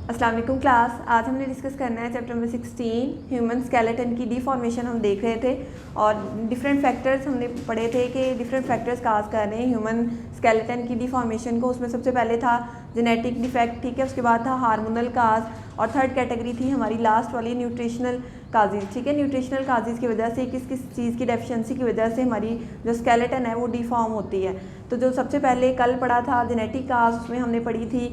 अस्सलाम वालेकुम क्लास। आज हमने डिस्कस करना है चैप्टर नंबर 16 ह्यूमन स्केलेटन की डिफॉर्मेशन हम देख रहे थे और डिफरेंट फैक्टर्स हमने पढ़े थे कि डिफरेंट फैक्टर्स काज कर रहे हैं ह्यूमन स्केलेटन की डिफॉर्मेशन को। उसमें सबसे पहले था जेनेटिक डिफेक्ट, ठीक है, उसके बाद था हार्मोनल काज और थर्ड कैटेगरी थी हमारी लास्ट वाली न्यूट्रिशनल काजेज़, ठीक है। न्यूट्रिशनल काजेज़ की वजह से किस किस चीज़ की डेफिशिएंसी की वजह से हमारी जो स्केलेटन है वो डिफॉर्म होती है। तो जो सबसे पहले कल पढ़ा था जेनेटिक काज, उसमें हमने पढ़ी थी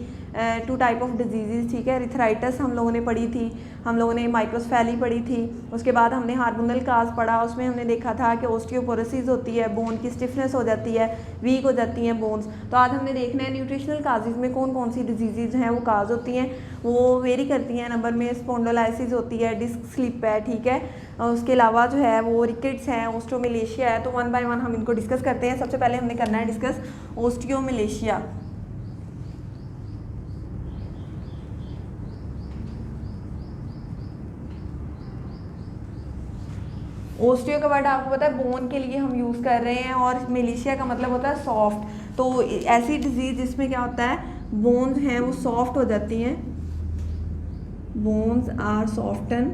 2 टाइप ऑफ डिजीज़, ठीक है। रिथराइटिस हम लोगों ने पढ़ी थी, हम लोगों ने माइक्रोस्फेली पढ़ी थी। उसके बाद हमने हार्मोनल काज पढ़ा, उसमें हमने देखा था कि ओस्टियोपोरोसिस होती है, बोन की स्टिफनेस हो जाती है, वीक हो जाती हैं बोन्स। तो आज हमने देखना है न्यूट्रिशनल काजेज़ में कौन कौन सी डिजीज़ हैं वो काज होती हैं, वो वेरी करती हैं। नंबर में स्पॉन्डोलाइसिस होती है, डिस्क स्लिप है, ठीक है। उसके अलावा जो है वो रिकेट्स हैं, ओस्टियोमिलेशिया है। तो वन बाय वन हम इनको डिस्कस करते हैं। सबसे पहले हमने करना है डिस्कस ओस्टियोमिलेशिया। ओस्टियो का वर्ड आपको पता है बोन के लिए हम यूज़ कर रहे हैं और मिलेशिया का मतलब होता है सॉफ्ट। तो ऐसी डिजीज जिसमें क्या होता है बोन्स हैं वो सॉफ्ट हो जाती हैं, bones are soften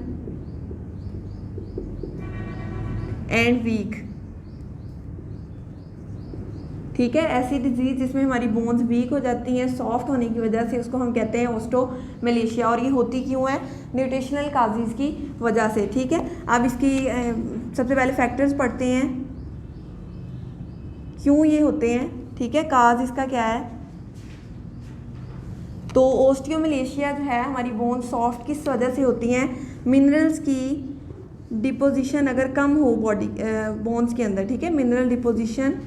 and weak, ठीक है। ऐसी डिजीज जिसमें हमारी बोन्स वीक हो जाती हैं सॉफ्ट होने की वजह से, उसको हम कहते हैं ओस्टियोमिलेशिया। और ये होती क्यों है? न्यूट्रिशनल काजेज़ की वजह से, ठीक है। अब इसकी सबसे पहले फैक्टर्स पढ़ते हैं क्यों ये होते हैं, ठीक है। काज इसका क्या है? तो ओस्टियोमिलेशिया जो है हमारी बोन सॉफ्ट किस वजह से होती हैं? मिनरल्स की डिपोजिशन अगर कम हो बॉडी बोन्स के अंदर, ठीक है, मिनरल डिपोजिशन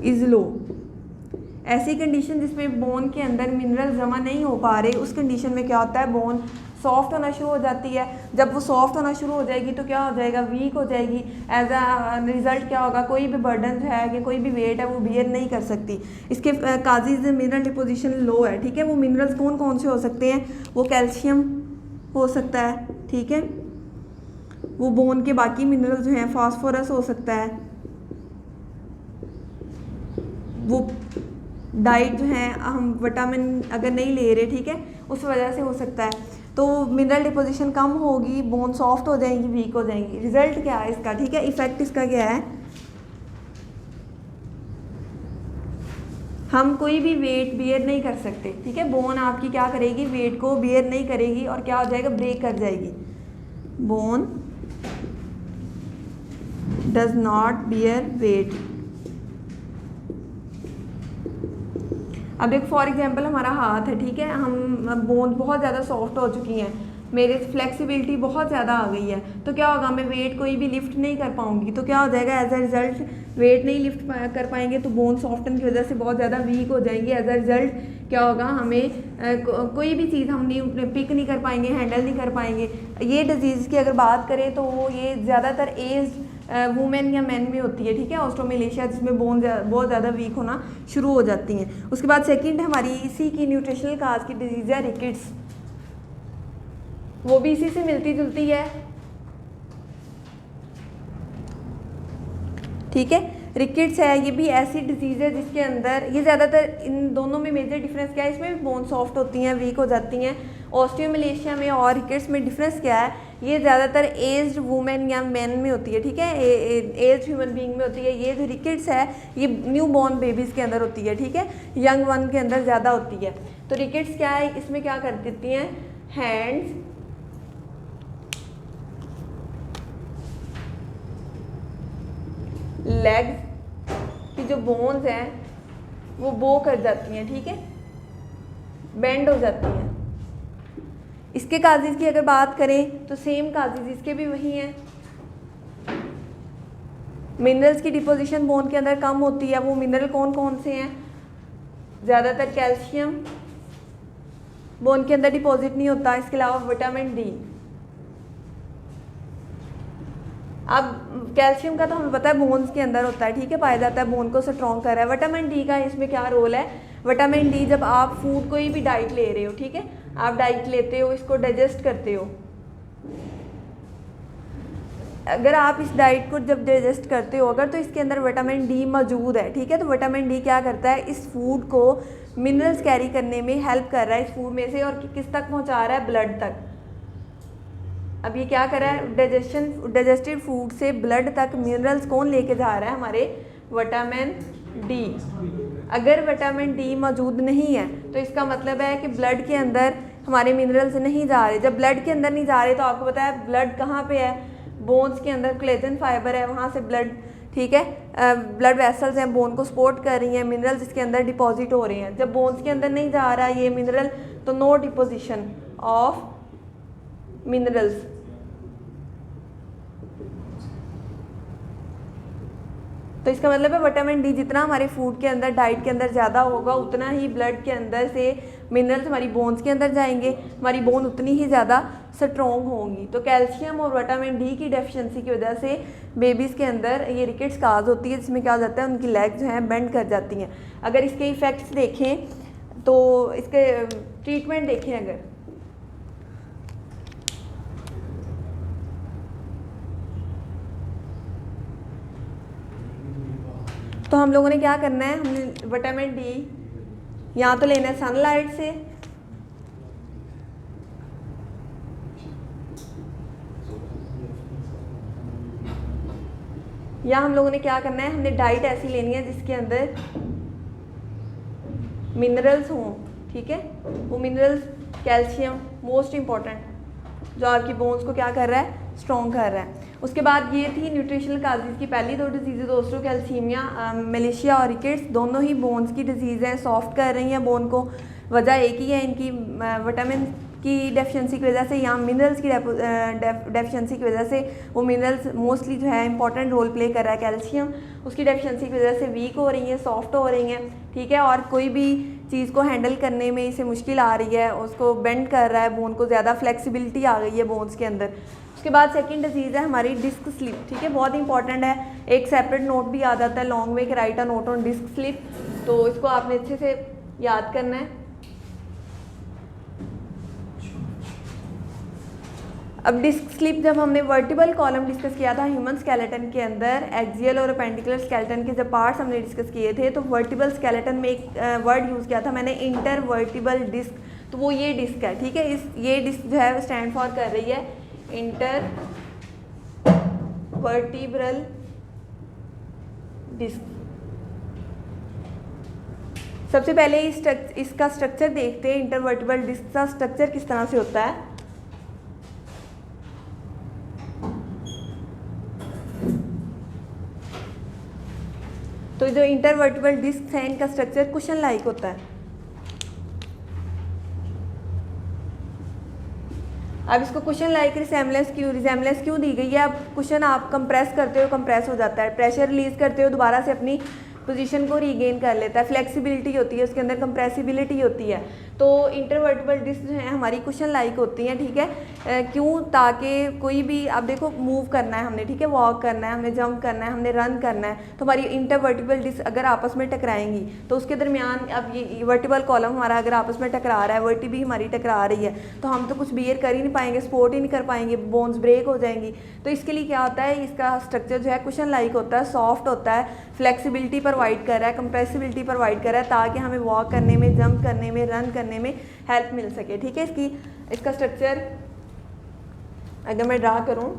इज लो। ऐसी कंडीशन जिसमें बोन के अंदर मिनरल जमा नहीं हो पा रहे, उस कंडीशन में क्या होता है बोन सॉफ्ट होना शुरू हो जाती है। जब वो सॉफ्ट होना शुरू हो जाएगी तो क्या हो जाएगा? वीक हो जाएगी। एज अ रिजल्ट क्या होगा? कोई भी बर्डन जो है कि कोई भी वेट है वो बियर नहीं कर सकती। इसके काजेज मिनरल डिपोजिशन लो है, ठीक है। वो मिनरल्स कौन कौन से हो सकते हैं? वो कैल्शियम हो सकता है, ठीक है। वो बोन के बाकी मिनरल जो हैं, फास्फोरस हो सकता है, वो डाइट जो है हम विटामिन अगर नहीं ले रहे, ठीक है, उस वजह से हो सकता है। तो मिनरल डिपोजिशन कम होगी, बोन सॉफ्ट हो जाएंगी, वीक हो जाएंगी। रिजल्ट क्या है इसका, ठीक है, इफेक्ट इसका क्या है? हम कोई भी वेट बियर नहीं कर सकते, ठीक है। बोन आपकी क्या करेगी? वेट को बियर नहीं करेगी और क्या हो जाएगा? ब्रेक कर जाएगी। Bone does not bear weight. अब देखो फॉर एग्जांपल हमारा हाथ है, ठीक है, हम बोन बहुत ज़्यादा सॉफ्ट हो चुकी हैं, मेरे फ्लेक्सिबिलिटी बहुत ज़्यादा आ गई है, तो क्या होगा? मैं वेट कोई भी लिफ्ट नहीं कर पाऊंगी। तो क्या हो जाएगा? एज अ रिजल्ट वेट नहीं लिफ्ट कर पाएंगे तो बोन सॉफ्टन की वजह से बहुत ज़्यादा वीक हो जाएंगी। एज अ रिजल्ट क्या होगा? हमें कोई भी चीज़ हम नहीं पिक नहीं कर पाएंगे, हैंडल नहीं कर पाएंगे। ये डिजीज़ की अगर बात करें तो ये ज़्यादातर एज वुमेन या मैन में होती है, ठीक है, ओस्टियोमिलेशिया, जिसमें बोन बहुत ज़्यादा वीक होना शुरू हो जाती हैं। उसके बाद सेकंड हमारी इसी की न्यूट्रिशनल काज की डिजीज़ है रिकेट्स, वो भी इसी से मिलती जुलती है, ठीक है। रिकेट्स है, ये भी ऐसी डिजीज़ है जिसके अंदर ये ज़्यादातर इन दोनों में मेजर डिफरेंस क्या है? इसमें भी बोन सॉफ्ट होती हैं, वीक हो जाती हैं। ओस्टियोमिलेशिया में और रिकेट्स में डिफरेंस क्या है? ये ज़्यादातर एज्ड वुमेन या मैन में होती है, ठीक है, एज्ड ह्यूमन बीइंग में होती है। ये जो रिकेट्स है ये न्यू बॉर्न बेबीज़ के अंदर होती है, ठीक है, यंग वन के अंदर ज़्यादा होती है। तो रिकेट्स क्या है? इसमें क्या कर देती हैं? हैंड्स, लेग्स की जो बोन्स हैं वो बो कर जाती हैं, ठीक है, बेंड हो जाती हैं। इसके काजेज़ की अगर बात करें तो सेम काजेज़ इसके भी वही हैं। मिनरल्स की डिपोजिशन बोन के अंदर कम होती है। वो मिनरल कौन कौन से हैं? ज़्यादातर कैल्शियम बोन के अंदर डिपॉजिट नहीं होता, इसके अलावा विटामिन डी। अब कैल्शियम का तो हमें पता है बोन्स के अंदर होता है, ठीक है, पाया जाता है, बोन को स्ट्रॉन्ग कर रहा है। विटामिन डी का इसमें क्या रोल है? विटामिन डी जब आप फूड कोई भी डाइट ले रहे हो, ठीक है, आप डाइट लेते हो, इसको डाइजेस्ट करते हो, अगर आप इस डाइट को जब डाइजेस्ट करते हो अगर, तो इसके अंदर विटामिन डी मौजूद है, ठीक है। तो विटामिन डी क्या करता है? इस फूड को मिनरल्स कैरी करने में हेल्प कर रहा है इस फूड में से, और किस तक पहुंचा रहा है, ब्लड तक। अब ये क्या कर रहा है, डाइजेस्टेड फूड से ब्लड तक मिनरल्स कौन लेके जा रहा है, हमारे विटामिन डी। अगर विटामिन डी मौजूद नहीं है तो इसका मतलब है कि ब्लड के अंदर हमारे मिनरल्स नहीं जा रहे। जब ब्लड के अंदर नहीं जा रहे तो आपको पता है ब्लड कहाँ पे है, बोन्स के अंदर कोलेजन फाइबर है, वहाँ से ब्लड, ठीक है, ब्लड वेसल्स हैं, बोन को सपोर्ट कर रही हैं, मिनरल्स इसके अंदर डिपॉजिट हो रही हैं। जब बोन्स के अंदर नहीं जा रहा ये मिनरल तो नो डिपोजिशन ऑफ मिनरल्स। तो इसका मतलब है विटामिन डी जितना हमारे फूड के अंदर, डाइट के अंदर ज़्यादा होगा, उतना ही ब्लड के अंदर से मिनरल्स हमारी बोन्स के अंदर जाएंगे, हमारी बोन उतनी ही ज़्यादा स्ट्रॉन्ग होंगी। तो कैल्शियम और विटामिन डी की डेफिशिएंसी की वजह से बेबीज़ के अंदर ये रिकेट्स काज होती है, जिसमें क्या हो जाता है, उनकी लेग जो हैं बेंड कर जाती हैं। अगर इसके इफ़ेक्ट्स देखें तो इसके ट्रीटमेंट देखें, अगर तो हम लोगों ने क्या करना है, हमने विटामिन डी या तो लेना है सनलाइट से, या हम लोगों ने क्या करना है, हमने डाइट ऐसी लेनी है जिसके अंदर मिनरल्स हों, ठीक है, वो मिनरल्स, कैल्शियम मोस्ट इम्पॉर्टेंट, जो आपकी बोन्स को क्या कर रहा है, स्ट्रॉन्ग कर रहा है। उसके बाद ये थी न्यूट्रिशनल काजेज़ की पहली दो डिजीज़ दोस्तों, कैल्सीमिया, मलेशिया और रिकेट्स, दोनों ही बोन्स की डिजीज़ हैं, सॉफ्ट कर रही हैं बोन को। वजह एक ही है इनकी, विटामिन की डेफिशिएंसी की वजह से या मिनरल्स की डेफिशिएंसी की वजह से। वो मिनरल्स मोस्टली जो है इंपॉर्टेंट रोल प्ले कर रहा है, कैल्शियम उसकी डेफिशिएंसी की वजह से वीक हो रही हैं, सॉफ्ट हो रही हैं, ठीक है, और कोई भी चीज़ को हैंडल करने में इसे मुश्किल आ रही है, उसको बेंड कर रहा है बोन को, ज़्यादा फ्लेक्सिबिलिटी आ गई है बोन्स के अंदर। उसके बाद सेकंड डिजीज़ है हमारी डिस्क स्लिप, ठीक है, बहुत इंपॉर्टेंट है, एक सेपरेट नोट भी आ जाता है, लॉन्ग वे के write a note on disc slip, तो इसको आपने अच्छे से याद करना है। अब डिस्क स्लिप जब हमने वर्टिबल कॉलम डिस्कस किया था ह्यूमन स्केलेटन के अंदर, एक्सियल और अपेंडिकुलर स्केलेटन के जब पार्ट्स हमने डिस्कस किए थे, तो वर्टिबल स्केलेटन में एक वर्ड यूज़ किया था मैंने, इंटरवर्टिबल डिस्क, तो वो ये डिस्क है, ठीक है, ये डिस्क जो है स्टैंड फॉर कर रही है इंटर वर्टिब्रल डिस्क। सबसे पहले इसका स्ट्रक्चर देखते हैं, इंटरवर्टिब्रल डिस्क का स्ट्रक्चर किस तरह से होता है। तो जो इंटरवर्टिब्रल डिस्क है इनका स्ट्रक्चर कुशन लाइक होता है। अब इसको कुशन लाइक रिसेम्बलेंस क्यों दी गई है, अब कुशन आप कंप्रेस करते हो, कंप्रेस हो जाता है, प्रेशर रिलीज करते हो, दोबारा से अपनी पोजीशन को रीगेन कर लेता है, फ्लेक्सिबिलिटी होती है उसके अंदर, कंप्रेसिबिलिटी होती है। तो इंटरवर्टिब्रल डिस्क जो है हमारी कुशन लाइक होती हैं, ठीक है, क्यों, ताकि कोई भी, आप देखो मूव करना है हमने, ठीक है, वॉक करना है हमने, जंप करना है हमने, रन करना है, तो हमारी इंटरवर्टिब्रल डिस्क अगर आपस में टकराएंगी तो उसके दरमियान, अब ये वर्टिबल कॉलम हमारा अगर आपस में टकरा रहा है, वर्टी भी हमारी टकरा रही है, तो हम तो कुछ बियर कर ही नहीं पाएंगे, सपोर्ट ही नहीं कर पाएंगे, बोन्स ब्रेक हो जाएंगी। तो इसके लिए क्या होता है, इसका स्ट्रक्चर जो है कुशन लाइक होता है, सॉफ्ट होता है, फ्लेक्सिबिलिटी प्रोवाइड कर रहा है, कंप्रेसिबिलिटी प्रोवाइड कर रहा है, ताकि हमें वॉक करने में, जंप करने में, रन करने में हेल्प मिल सके, ठीक है। इसका स्ट्रक्चर अगर मैं ड्रा करूं,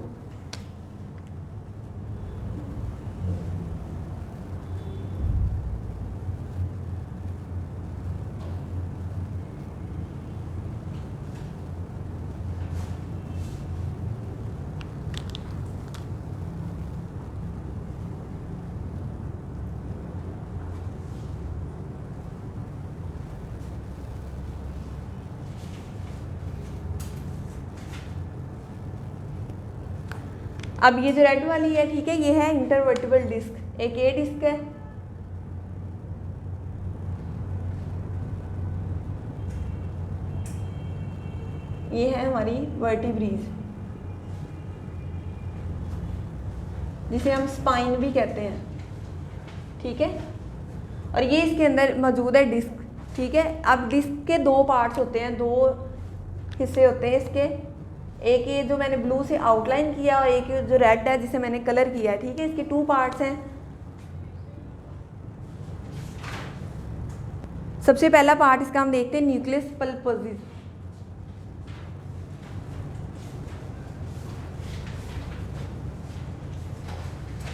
अब ये जो रेड वाली है, ठीक है, ये है इंटरवर्टिबल डिस्क, एक ये डिस्क है, ये है हमारी वर्टिब्रीज, जिसे हम स्पाइन भी कहते हैं, ठीक है, और ये इसके अंदर मौजूद है डिस्क, ठीक है। अब डिस्क के दो पार्ट्स होते हैं, दो हिस्से होते हैं इसके, एक ये जो मैंने ब्लू से आउटलाइन किया और एक जो रेड है जिसे मैंने कलर किया है, ठीक है, इसके 2 पार्ट्स हैं। सबसे पहला पार्ट इसका हम देखते हैं न्यूक्लियस पल्पोसिस।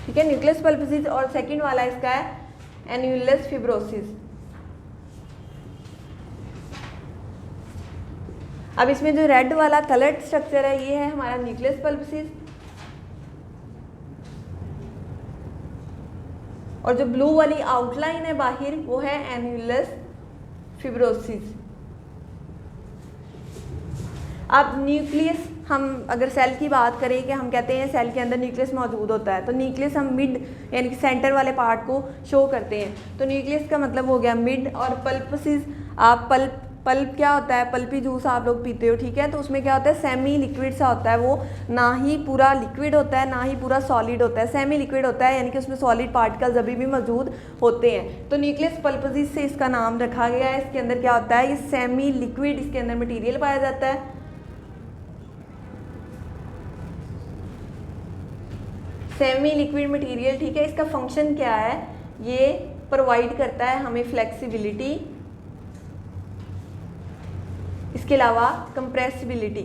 ठीक है, न्यूक्लियस पल्पोसिस, और सेकंड वाला इसका है एन्युलस फिब्रोसिस। अब इसमें जो रेड वाला कलर्ड स्ट्रक्चर है ये है हमारा न्यूक्लियस पल्पोसिस, और जो ब्लू वाली आउटलाइन है बाहर वो है एन्युलस फिब्रोसिस। अब न्यूक्लियस, हम अगर सेल की बात करें कि हम कहते हैं सेल के अंदर न्यूक्लियस मौजूद होता है, तो न्यूक्लियस हम मिड यानी कि सेंटर वाले पार्ट को शो करते हैं, तो न्यूक्लियस का मतलब हो गया मिड। और पल्पोसिस, आप पल्प क्या होता है, पल्पी जूस आप लोग पीते हो, ठीक है, तो उसमें क्या होता है, सेमी लिक्विड सा होता है, वो ना ही पूरा लिक्विड होता है ना ही पूरा सॉलिड होता है, सेमी लिक्विड होता है, यानी कि उसमें सॉलिड पार्टिकल्स अभी भी मौजूद होते हैं। तो न्यूक्लियस पल्पोसिस से इसका नाम रखा गया है। इसके अंदर क्या होता है, ये सेमी लिक्विड इसके अंदर मटीरियल पाया जाता है। सेमी लिक्विड मटेरियल, ठीक है, इसका फंक्शन क्या है, ये प्रोवाइड करता है हमें फ्लेक्सिबिलिटी, इसके अलावा कंप्रेसिबिलिटी।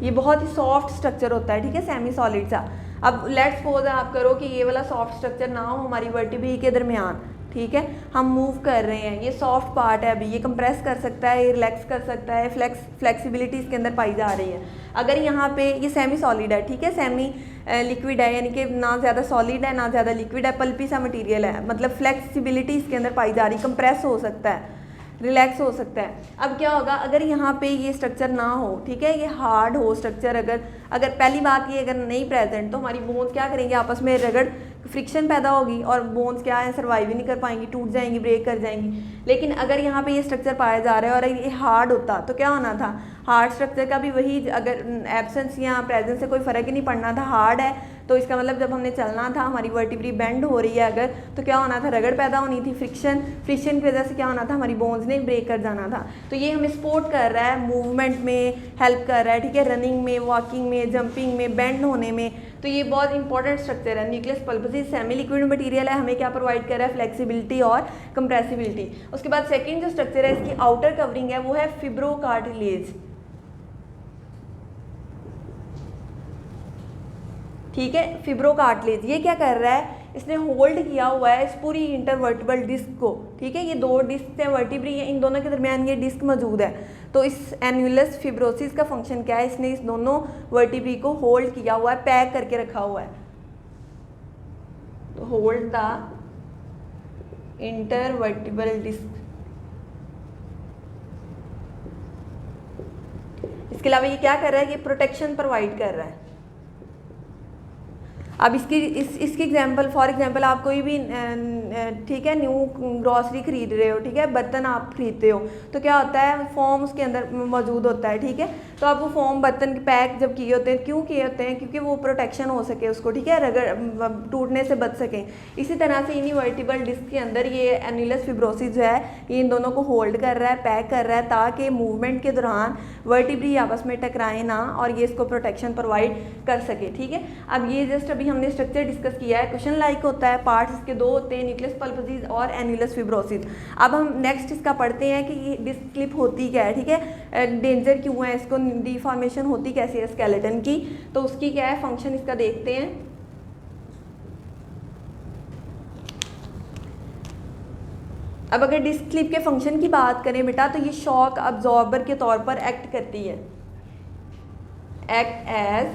ये बहुत ही सॉफ्ट स्ट्रक्चर होता है, ठीक है, सेमी सॉलिड सा। अब लेट्स सपोज आप करो कि ये वाला सॉफ्ट स्ट्रक्चर ना हो हमारी वर्टिब्री के दरमियान, ठीक है, हम मूव कर रहे हैं, ये सॉफ्ट पार्ट है, अभी ये कंप्रेस कर सकता है, ये रिलैक्स कर सकता है, फ्लेक्सिबिलिटी इसके अंदर पाई जा रही है। अगर यहाँ पे ये सेमी सॉलिड है, ठीक है, सेमी लिक्विड है, यानी कि ना ज़्यादा सॉलिड है ना ज़्यादा लिक्विड है, पल्पी सा मटेरियल है, मतलब फ्लेक्सिबिलिटी इसके अंदर पाई जा रही, कंप्रेस हो सकता है, रिलैक्स हो सकता है। अब क्या होगा अगर यहाँ पे ये स्ट्रक्चर ना हो, ठीक है, ये हार्ड हो स्ट्रक्चर, अगर पहली बात ये अगर नहीं प्रेजेंट, तो हमारी बोन्स क्या करेंगे, आपस में रगड़ फ्रिक्शन पैदा होगी और बोन्स क्या है, सर्वाइव ही नहीं कर पाएंगी, टूट जाएंगी, ब्रेक कर जाएंगी। लेकिन अगर यहाँ पे ये स्ट्रक्चर पाया जा रहा है और ये हार्ड होता तो क्या होना था, हार्ड स्ट्रक्चर का भी वही, अगर एब्सेंस या प्रेजेंस से कोई फ़र्क ही नहीं पड़ना था, हार्ड है तो इसका मतलब जब हमने चलना था, हमारी वर्टिब्री बेंड हो रही है अगर, तो क्या होना था, रगड़ पैदा होनी थी, फ्रिक्शन की वजह से क्या होना था, हमारी बोन्स ने ब्रेक कर जाना था। तो ये हमें सपोर्ट कर रहा है, मूवमेंट में हेल्प कर रहा है, ठीक है, रनिंग में, वॉकिंग में, जंपिंग में, बेंड होने में। तो ये बहुत इंपॉर्टेंट स्ट्रक्चर है। न्यूक्लियस पल्पोसिस सेमी लिक्विड मटेरियल है, हमें क्या प्रोवाइड कर रहा है, फ्लेक्सिबिलिटी और कंप्रेसिबिलिटी। उसके बाद सेकंड जो स्ट्रक्चर है, इसकी आउटर कवरिंग है, वो है फिब्रोकार्टिलेज, ठीक है, फिब्रोकार्टिलेज। ये क्या कर रहा है, इसने होल्ड किया हुआ है इस पूरी इंटरवर्टिबल डिस्क को, ठीक है, ये दो डिस्क है वर्टिब्री है, इन दोनों के दरमियान ये डिस्क मौजूद है। तो इस एन्युलस फिब्रोसिस का फंक्शन क्या है, इसने इस दोनों वर्टिब्री को होल्ड किया हुआ है, पैक करके रखा हुआ है। तो होल्ड द इंटरवर्टिबल डिस्क। इसके अलावा ये क्या कर रहा है, ये प्रोटेक्शन प्रोवाइड कर रहा है। अब इसकी एग्जांपल, फॉर एग्जांपल आप कोई भी, ठीक है, न्यू ग्रॉसरी खरीद रहे हो, ठीक है, बर्तन आप खरीदते हो, तो क्या होता है, फोम उसके अंदर मौजूद होता है, ठीक है, तो आप वो फोम बर्तन पैक जब किए होते हैं, क्यों किए होते हैं, क्योंकि वो प्रोटेक्शन हो सके उसको, ठीक है, रगड़ टूटने से बच सकें। इसी तरह से इन्वर्टिबल डिस्क के अंदर ये एन्युलस फिब्रोसिस जो है, ये इन दोनों को होल्ड कर रहा है, पैक कर रहा है, ताकि मूवमेंट के दौरान वर्टिब्री आपस में टकराए ना और ये इसको प्रोटेक्शन प्रोवाइड कर सके, ठीक है। अब ये जस्ट अभी हमने स्ट्रक्चर डिस्कस किया है, क्वेश्चन लाइक होता है, पार्ट्स इसके दो होते हैं, न्यूक्लियस पल्पोसिस और एन्युलस फिब्रोसिस। अब हम नेक्स्ट इसका पढ़ते हैं कि ये डिस्क स्लिप होती क्या है, ठीक है, डेंजर क्यों है, इसको डिफॉर्मेशन होती कैसे है स्केलेटन की, तो उसकी क्या है फंक्शन, इसका देखते हैं। अब अगर डिस्क स्लिप के फंक्शन की बात करें बेटा, तो ये शॉक अब्जॉर्बर के तौर पर एक्ट करती है, एक्ट एज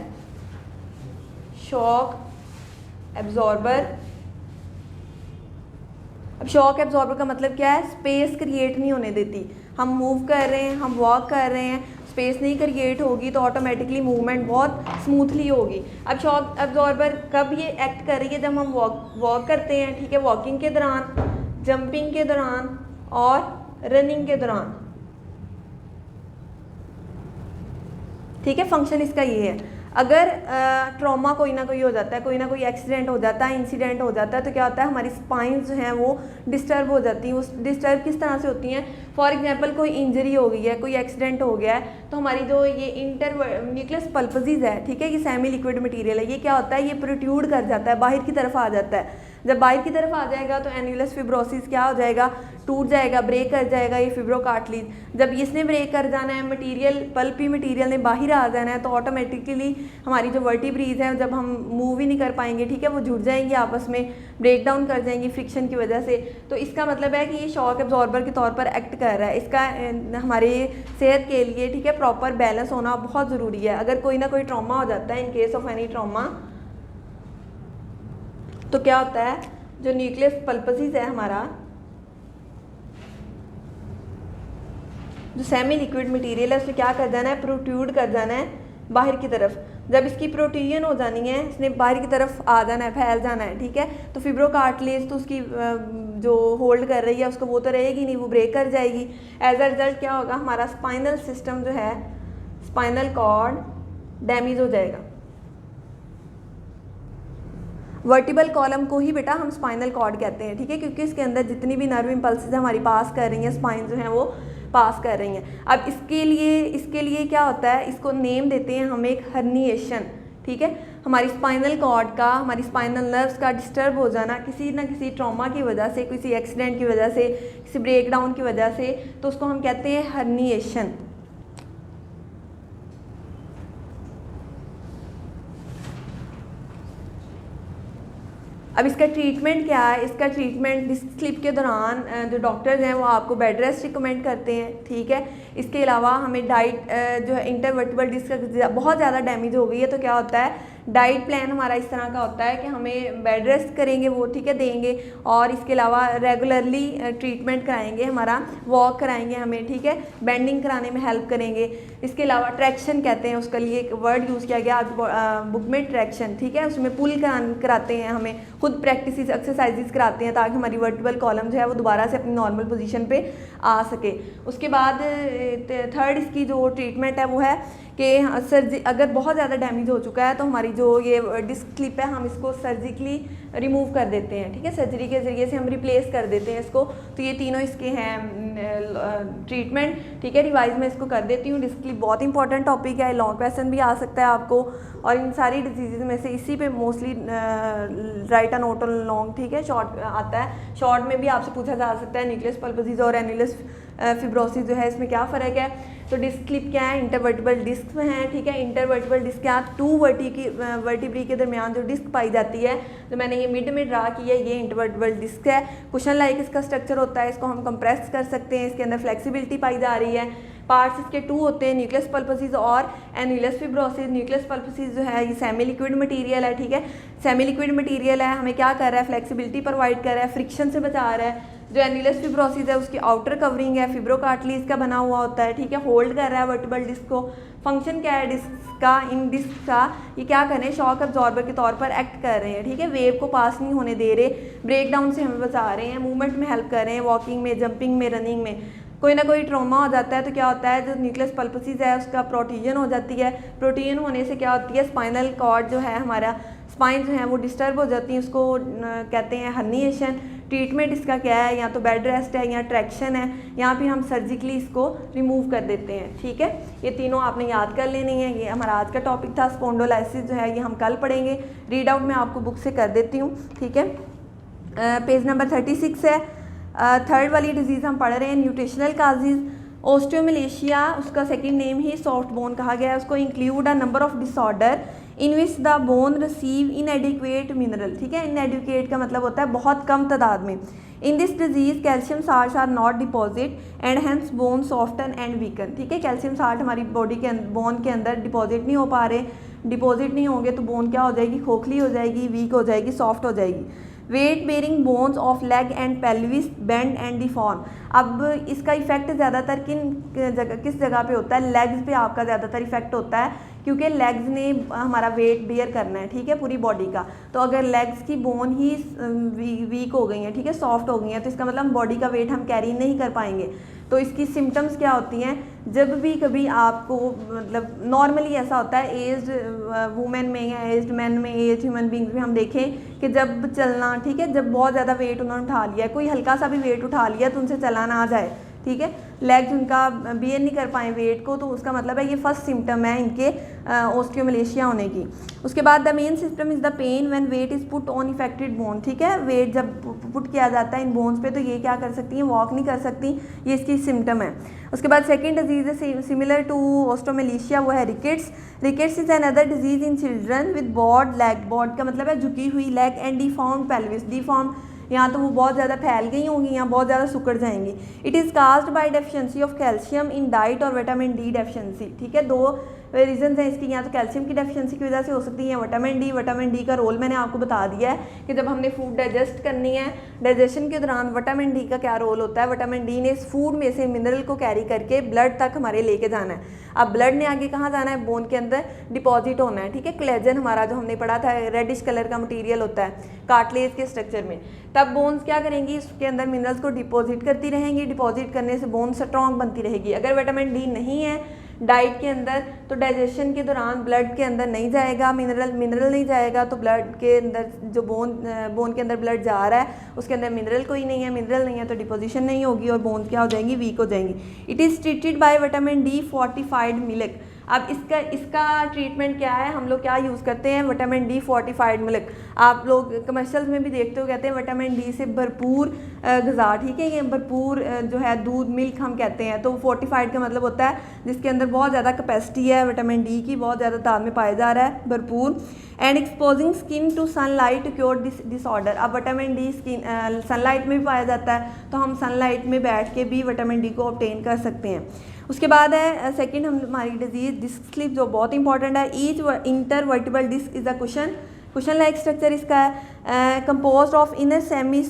शॉक एब्जॉर्बर। अब शॉक एब्जॉर्बर का मतलब क्या है, स्पेस क्रिएट नहीं होने देती। हम मूव कर रहे हैं, हम वॉक कर रहे हैं, स्पेस नहीं क्रिएट होगी तो ऑटोमेटिकली मूवमेंट बहुत स्मूथली होगी। अब शॉक एब्जॉर्बर कब ये एक्ट कर रही है, जब हम वॉक करते हैं, ठीक है, वॉकिंग के दौरान, जंपिंग के दौरान और रनिंग के दौरान, ठीक है, फंक्शन इसका ये है। अगर ट्रॉमा कोई ना कोई हो जाता है, कोई ना कोई एक्सीडेंट हो जाता है, इंसिडेंट हो जाता है, तो क्या होता है, हमारी स्पाइंस जो हैं वो डिस्टर्ब हो जाती हैं। वो डिस्टर्ब किस तरह से होती हैं, फॉर एग्जांपल कोई इंजरी हो गई है, कोई एक्सीडेंट हो गया है, तो हमारी जो ये न्यूक्लियस पल्पोसिस है, ठीक है, ये सेमी लिक्विड मटेरियल है, ये क्या होता है, ये प्रोट्रूड कर जाता है, बाहर की तरफ आ जाता है। जब बाहर की तरफ आ जाएगा तो एन्युलस फिब्रोसिस क्या हो जाएगा, टूट जाएगा, ब्रेक कर जाएगा ये फिब्रोकार्टिलेज। जब इसने ब्रेक कर जाना है, मटेरियल पल्पी मटेरियल ने बाहर आ जाना है, तो ऑटोमेटिकली हमारी जो वर्टिब्रीज हैं जब हम मूव ही नहीं कर पाएंगे, ठीक है, वो जुड़ जाएंगी आपस में, ब्रेक डाउन कर जाएंगी फ्रिक्शन की वजह से। तो इसका मतलब है कि ये शॉक एब्जॉर्बर के तौर पर एक्ट कर रहा है। इसका हमारे सेहत के लिए, ठीक है, प्रॉपर बैलेंस होना बहुत ज़रूरी है। अगर कोई ना कोई ट्रॉमा हो जाता है, in case of any trauma, तो क्या होता है, जो न्यूक्लियस पल्पसिस है हमारा, जो सेमी लिक्विड मटेरियल है, उसने क्या कर जाना है, प्रोट्रूड कर जाना है बाहर की तरफ। जब इसकी प्रोट्रूजन हो जानी है, इसने बाहर की तरफ आ जाना है, फैल जाना है, ठीक है, तो फिब्रोकार्टिलेज तो उसकी जो होल्ड कर रही है उसको, वो तो रहेगी नहीं, वो ब्रेक कर जाएगी। एज अ रिजल्ट क्या होगा, हमारा स्पाइनल सिस्टम जो है, स्पाइनल कॉर्ड डैमेज हो जाएगा। वर्टिबल कॉलम को ही बेटा हम स्पाइनल कॉर्ड कहते हैं, ठीक है, क्योंकि इसके अंदर जितनी भी नर्व इम्पल्सेस हमारी पास कर रही हैं, स्पाइन जो है वो पास कर रही हैं। अब इसके लिए क्या होता है, इसको नेम देते हैं हम एक हर्निएशन, ठीक है। हमारी स्पाइनल कॉर्ड का, हमारी स्पाइनल नर्व्स का डिस्टर्ब हो जाना किसी ना किसी ट्रॉमा की वजह से, किसी एक्सीडेंट की वजह से, किसी ब्रेकडाउन की वजह से, तो उसको हम कहते हैं हर्निएशन। अब इसका ट्रीटमेंट क्या है, इसका ट्रीटमेंट डिस्क स्लिप के दौरान जो डॉक्टर्स हैं वो आपको बेड रेस्ट रिकमेंड करते हैं, ठीक है। इसके अलावा हमें डाइट जो है, इंटरवर्टिबल डिस्क बहुत ज़्यादा डैमेज हो गई है, तो क्या होता है, डाइट प्लान हमारा इस तरह का होता है कि हमें बेड रेस्ट करेंगे वो, ठीक है, देंगे, और इसके अलावा रेगुलरली ट्रीटमेंट कराएंगे, हमारा वॉक कराएंगे हमें, ठीक है, बेंडिंग कराने में हेल्प करेंगे। इसके अलावा ट्रैक्शन कहते हैं, उसके लिए एक वर्ड यूज़ किया गया बुक में, ट्रैक्शन, ठीक है, उसमें पुल कराते हैं, हमें खुद प्रैक्टिस एक्सरसाइजेस कराते हैं ताकि हमारी वर्टिबल कॉलम जो है वो दोबारा से अपनी नॉर्मल पोजीशन पे आ सके। उसके बाद थर्ड इसकी जो ट्रीटमेंट है वो है कि अगर बहुत ज़्यादा डैमेज हो चुका है तो हमारी जो ये डिस्क स्लिप है हम इसको सर्जिकली रिमूव कर देते हैं, ठीक है, सर्जरी के ज़रिए से हम रिप्लेस कर देते हैं इसको। तो ये तीनों इसके हैं ट्रीटमेंट, ठीक है। रिवाइज में इसको कर देती हूँ। डिस्क स्लिप बहुत इंपॉर्टेंट टॉपिक है, लॉन्ग क्वेश्चन भी आ सकता है आपको, और इन सारी डिजीज़ में से इसी पे mostly right a note on long, ठीक है, शॉर्ट आता है। शॉर्ट में भी आपसे पूछा जा सकता है न्यूक्लियस पल्पसिस और एन्युलस फिब्रोसिस जो है इसमें क्या फ़र्क है। तो डिस्क स्लिप क्या है, इंटरवर्टिबल डिस्क में है, ठीक है। इंटरवर्टिबल डिस्क क्या, टू वर्टिब्री के दरमियान जो डिस्क पाई जाती है, जो मैंने ये मिड में ड्रा की है, ये इंटरवर्टिबल डिस्क है। कुशन लाइक इसका स्ट्रक्चर होता है, इसको हम कंप्रेस कर सकते हैं, इसके अंदर फ्लेक्सिबिलिटी पाई जा रही है। पार्ट्स इसके टू होते हैं, न्यूक्लियस पल्पसिस और एन्युलस फिब्रोसिस। न्यूक्लियस पल्पसिस जो है ये सेमी लिक्विड मटेरियल है, ठीक है, सेमी लिक्विड मटेरियल है, हमें क्या कर रहा है, फ्लेक्सिबिलिटी प्रोवाइड कर रहा है, फ्रिक्शन से बचा रहा है। जो एन्युलस फिब्रोसिस है उसकी आउटर कवरिंग है, फिब्रोकार्टिलेज का बना हुआ होता है, ठीक है, होल्ड कर रहा है वर्टिबल डिस्क को। फंक्शन क्या है डिस्क का, इन डिस्क का ये क्या कर रहे हैं, शॉक एब्जॉर्बर के तौर पर एक्ट कर रहे हैं, ठीक है, वेव को पास नहीं होने दे रहे, ब्रेक डाउन से हमें बचा रहे हैं, मूवमेंट में हेल्प कर रहे हैं, वॉकिंग में, जंपिंग में, रनिंग में। कोई ना कोई ट्रॉमा हो जाता है तो क्या होता है, जो न्यूक्लियस पल्पसिस है उसका प्रोट्रूजन हो जाती है। प्रोट्रूजन होने से क्या होती है, स्पाइनल कॉर्ड जो है हमारा, स्पाइन जो है वो डिस्टर्ब हो जाती है, उसको कहते हैं हर्निएशन। ट्रीटमेंट इसका क्या है, या तो बेड रेस्ट है या ट्रैक्शन है, या फिर हम सर्जिकली इसको रिमूव कर देते हैं, ठीक है। ये तीनों आपने याद कर लेनी है। ये हमारा आज का टॉपिक था। स्पॉन्डोलाइसिस जो है ये हम कल पढ़ेंगे। रीड आउट मैं आपको बुक से कर देती हूँ, ठीक है। पेज नंबर 36 है। थर्ड वाली डिजीज़ हम पढ़ रहे हैं, न्यूट्रिशनल काजेज। ओस्टियोमलेशिया उसका सेकंड नेम ही सॉफ्ट बोन कहा गया है। उसको include a number of disorder in which the bone receive इनएडिक्वेट mineral, ठीक है। इनएडिक्वेट का मतलब होता है बहुत कम तादाद में। In this disease calcium salts are not deposit and hence bone soften and weaken, ठीक है। कैल्शियम साल्ट हमारी बॉडी के बोन के अंदर डिपॉजिट नहीं हो पा रहे, डिपॉजिट नहीं होंगे तो बोन क्या हो जाएगी, खोखली हो जाएगी, वीक हो जाएगी, सॉफ्ट हो जाएगी। Weight bearing bones of leg and pelvis bend and deform. अब इसका इफेक्ट ज़्यादातर किस जगह पे होता है, लेग्स पे आपका ज़्यादातर इफेक्ट होता है, क्योंकि लेग्स ने हमारा वेट बेयर करना है, ठीक है, पूरी बॉडी का। तो अगर लेग्स की बोन ही वीक हो गई हैं, ठीक है, सॉफ्ट हो गई हैं, तो इसका मतलब बॉडी का वेट हम कैरी नहीं कर पाएंगे। तो इसकी सिम्टम्स क्या होती हैं, जब भी कभी आपको, मतलब नॉर्मली ऐसा होता है एज्ड वुमेन में या एज्ड मैन में, एज ह्यूमन बींग्स में हम देखें कि जब चलना, ठीक है, जब बहुत ज़्यादा वेट उन्होंने उठा लिया है, कोई हल्का सा भी वेट उठा लिया तो उनसे चला ना आ जाए, ठीक है, लेग्स उनका बियर नहीं कर पाए वेट को, तो उसका मतलब है ये फर्स्ट सिम्टम है इनके ऑस्टियोमलेशिया होने की। उसके बाद the main system is the pain when weight is put on affected bone, ठीक है, वेट जब पुट किया जाता है इन बोन्स पे तो ये क्या कर सकती हैं, वॉक नहीं कर सकती, ये इसकी सिम्टम है। उसके बाद सेकेंड डिजीज़ है सिमिलर टू ऑस्टियोमलेशिया, वो है rickets. Rickets is another disease in children with bowed leg, bowed का मतलब है झुकी हुई leg, and deform pelvis, deform यहाँ तो वो बहुत ज़्यादा फैल गई होंगी, यहाँ बहुत ज़्यादा सुकड़ जाएंगी। It is caused bye deficiency of calcium in diet और विटामिन डी डेफिशिएंसी, ठीक है, दो रीजन हैं इसकी, यहाँ तो कैल्शियम की डेफिशिएंसी की वजह से हो सकती है, विटामिन डी का रोल मैंने आपको बता दिया है कि जब हमने फूड डाइजेस्ट करनी है, डाइजेशन के दौरान विटामिन डी का क्या रोल होता है, विटामिन डी ने इस फूड में से मिनरल को कैरी करके ब्लड तक हमारे लेके जाना है। अब ब्लड ने आगे कहाँ जाना है, बोन के अंदर डिपॉजिट होना है, ठीक है, कोलेजन हमारा जो हमने पढ़ा था रेडिश कलर का मटीरियल होता है कार्टिलेज के स्ट्रक्चर में, तब बोन्स क्या करेंगी, इसके अंदर मिनरल्स को डिपॉजिट करती रहेंगी, डिपॉजिट करने से बोन स्ट्रॉन्ग बनती रहेगी। अगर विटामिन डी नहीं है डाइट के अंदर तो डाइजेशन के दौरान ब्लड के अंदर नहीं जाएगा, मिनरल नहीं जाएगा, तो ब्लड के अंदर जो बोन के अंदर ब्लड जा रहा है उसके अंदर मिनरल मिनरल नहीं है तो डिपोजिशन नहीं होगी और बोन क्या हो जाएंगी, वीक हो जाएंगी। It is treated by vitamin D fortified milk. अब इसका ट्रीटमेंट क्या है, हम लोग क्या यूज़ करते हैं, विटामिन डी फोर्टिफाइड मिल्क। आप लोग कमर्शियल्स में भी देखते हो, कहते हैं विटामिन डी से भरपूर ग़िज़ा, ठीक है, ये भरपूर जो है दूध मिल्क हम कहते हैं, तो फोर्टिफाइड का मतलब होता है जिसके अंदर बहुत ज़्यादा कैपेसिटी है विटामिन डी की, बहुत ज़्यादा तादाद में पाया जा रहा है, भरपूर। And exposing skin to sunlight to cure disorder. अब विटामिन डी स्किन सनलाइट में भी पाया जाता है, तो हम सनलाइट में बैठ के भी विटामिन डी को ऑब्टेन कर सकते हैं। उसके बाद है सेकंड हमारी डिजीज डिस्क स्लिप, जो बहुत इंपॉर्टेंट है। Each intervertebral disc is a cushion like structure इसका है, composed of inner semi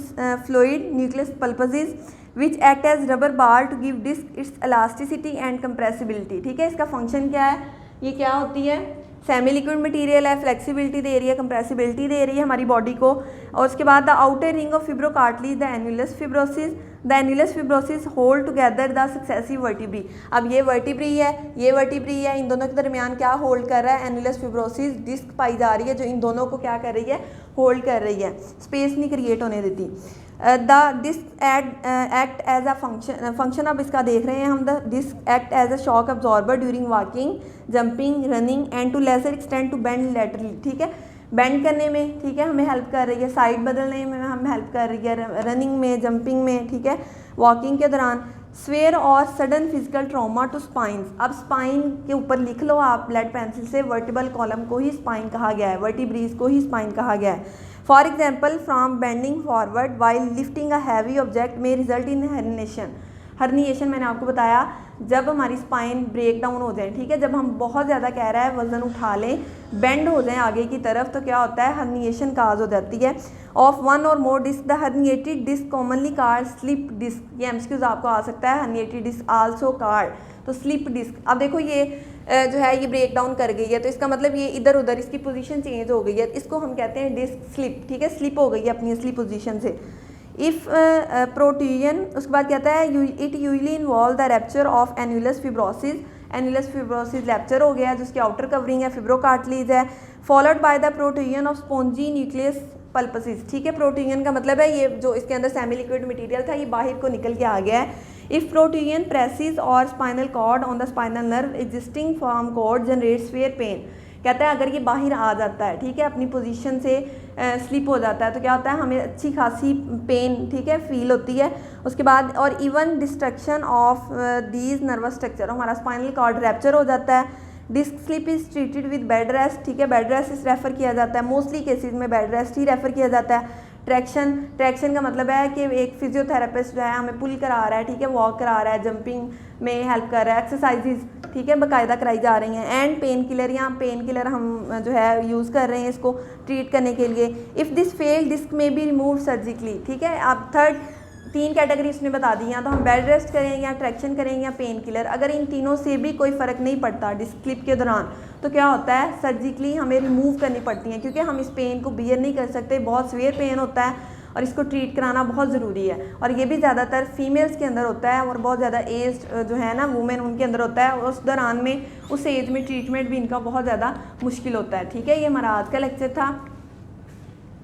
fluid nucleus pulposus which act as rubber bar to give disc its elasticity and compressibility, ठीक है, इसका function क्या है, ये क्या होती है, सेमी लिक्विड मटेरियल है, फ्लेक्सिबिलिटी दे रही है, कंप्रेसिबिलिटी दे रही है हमारी बॉडी को। और उसके बाद the outer ring of fibrocartilage the annulus fibrosus hold together the successive vertebrae. अब ये वर्टिब्री है, इन दोनों के दरमियान क्या होल्ड कर रहा है, एन्युलस फिब्रोसिस डिस्क पाई जा रही है जो इन दोनों को क्या कर रही है, होल्ड कर रही है, स्पेस नहीं क्रिएट होने देती। The disc act as a function अब इसका देख रहे हैं हम, the disc act as a shock absorber during walking, jumping, running and to lesser extent to bend laterally, ठीक है, बेंड करने में, ठीक है, हमें हेल्प कर रही है, साइड बदलने में हमें हेल्प कर रही है, रनिंग में, जंपिंग में, ठीक है, वॉकिंग के दौरान। स्वेयर और sudden physical trauma to spines. अब स्पाइन के ऊपर लिख लो आप लेड पेंसिल से, वर्टिबल कॉलम को ही स्पाइन कहा गया है, वर्टिब्रीज को ही स्पाइन कहा गया है। For example from bending forward while lifting a heavy object में रिजल्ट इन हर्निएशन मैंने आपको बताया जब हमारी स्पाइन ब्रेक डाउन हो जाए, ठीक है, जब हम बहुत ज़्यादा कह रहा है वज़न उठा लें, बेंड हो जाएं आगे की तरफ, तो क्या होता है, हर्निएशन काज हो जाती है। ऑफ वन और more disc, the herniated disc commonly called slip disc, ये एमसीक्यूज आपको आ सकता है, हर्निएटेड डिस्क आल्सो कार्ड, तो स्लिप डिस्क। अब देखो ये जो है ये ब्रेक डाउन कर गई है, तो इसका मतलब ये इधर उधर इसकी पोजीशन चेंज हो गई है, इसको हम कहते हैं डिस्क स्लिप, ठीक है, स्लिप हो गई है अपनी असली पोजीशन से। इफ़ प्रोट्यूजन, उसके बाद कहता है it usually involve the rupture of annulus fibrosus rupture हो गया, जिसकी आउटर कवरिंग है फिब्रोकार्टिलेज है, followed by the protrusion of spongy nucleus pulposus, ठीक है, प्रोट्यूजन का मतलब है ये जो इसके अंदर सेमी लिक्विड मटेरियल था ये बाहर को निकल के आ गया है। इफ़ प्रोट्यूजन प्रेसिस और spinal cord on the spinal nerve existing from cord generates fair pain, कहता है अगर ये बाहर आ जाता है, ठीक है, अपनी पोजीशन से स्लिप हो जाता है, तो क्या होता है, हमें अच्छी खासी पेन, ठीक है, फील होती है। उसके बाद और even destruction of these nervous structure, हमारा स्पाइनल कॉर्ड रैप्चर हो जाता है। Disc slip is treated with bed rest, ठीक है, बेड रेस्ट इस रेफ़र किया जाता है, मोस्टली केसेस में बेड रेस्ट ही रेफ़र किया जाता है। ट्रैक्शन का मतलब है कि एक फिजियोथेरेपिस्ट जो है हमें पुल करा रहा है, ठीक है, वॉक करा रहा है, जंपिंग में हेल्प कर रहा है, एक्सरसाइजेज, ठीक है, बाकायदा कराई जा रही हैं। एंड पेन किलर हम जो है यूज़ कर रहे हैं इसको ट्रीट करने के लिए। इफ़ दिस फेल डिस्क में बी रिमूव सर्जिकली, ठीक है। अब तीन कैटेगरी उसने बता दी हैं, तो हम बेड रेस्ट करेंगे या ट्रैक्शन करेंगे या पेन किलर। अगर इन तीनों से भी कोई फ़र्क नहीं पड़ता डिस्क स्लिप के दौरान, तो क्या होता है, सर्जिकली हमें रिमूव करनी पड़ती हैं, क्योंकि हम इस पेन को बियर नहीं कर सकते, बहुत सीवियर पेन होता है और इसको ट्रीट कराना बहुत ज़रूरी है। और ये भी ज़्यादातर फीमेल्स के अंदर होता है और बहुत ज़्यादा एज जो है ना वुमेन, उनके अंदर होता है, और उस दौरान में उस एज में ट्रीटमेंट भी इनका बहुत ज़्यादा मुश्किल होता है। ठीक है, ये हमारा आज का लेक्चर था।